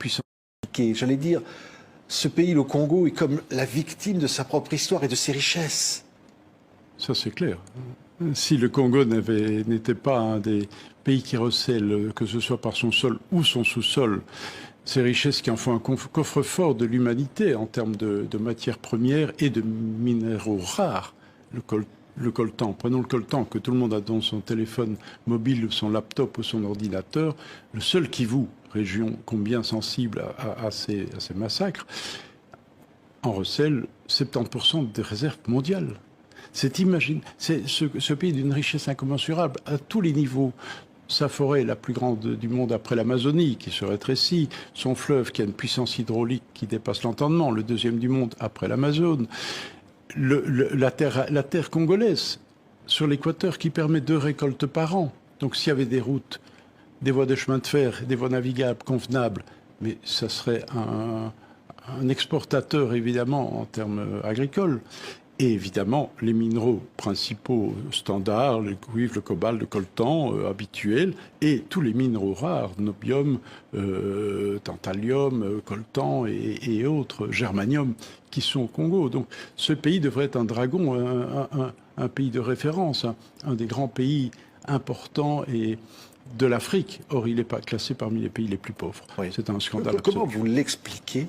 puissance. J'allais dire, ce pays, le Congo, est comme la victime de sa propre histoire et de ses richesses. Ça, c'est clair. Si le Congo n'était pas un des pays qui recèle, que ce soit par son sol ou son sous-sol, ces richesses qui en font un coffre-fort de l'humanité en termes de matières premières et de minéraux rares, le coltan. Prenons le coltan que tout le monde a dans son téléphone mobile ou son laptop ou son ordinateur. Le seul Kivu, région combien sensible à ces massacres, en recèle 70% des réserves mondiales. Ce pays d'une richesse incommensurable à tous les niveaux. Sa forêt, la plus grande du monde après l'Amazonie, qui se rétrécit. Son fleuve, qui a une puissance hydraulique qui dépasse l'entendement. Le deuxième du monde après l'Amazone. La terre congolaise, sur l'équateur, qui permet 2 récoltes par an. Donc s'il y avait des routes, des voies de chemin de fer, des voies navigables convenables, mais ça serait un exportateur, évidemment, en termes agricoles. Et évidemment, les minéraux principaux standards, le cuivre, le cobalt, le coltan habituels, et tous les minéraux rares, nobium, tantalium, coltan et autres, germanium, qui sont au Congo. Donc ce pays devrait être un dragon, un pays de référence, un des grands pays importants et de l'Afrique. Or, il n'est pas classé parmi les pays les plus pauvres. Oui. C'est un scandale absolu. Comment vous l'expliquez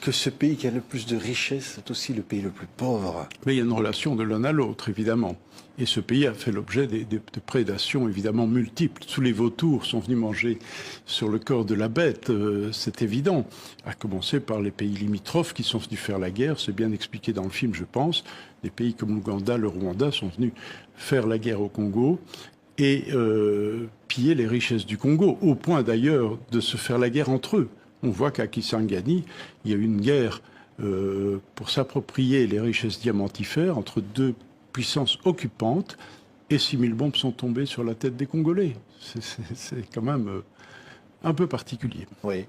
que ce pays qui a le plus de richesses est aussi le pays le plus pauvre? Mais il y a une relation de l'un à l'autre, évidemment. Et ce pays a fait l'objet de prédations, évidemment, multiples. Tous les vautours sont venus manger sur le corps de la bête, c'est évident. À commencer par les pays limitrophes qui sont venus faire la guerre, c'est bien expliqué dans le film, je pense. Des pays comme l'Ouganda, le Rwanda sont venus faire la guerre au Congo et piller les richesses du Congo, au point d'ailleurs de se faire la guerre entre eux. On voit qu'à Kisangani, il y a eu une guerre pour s'approprier les richesses diamantifères entre 2 puissances occupantes et 6000 bombes sont tombées sur la tête des Congolais. C'est quand même un peu particulier. Oui.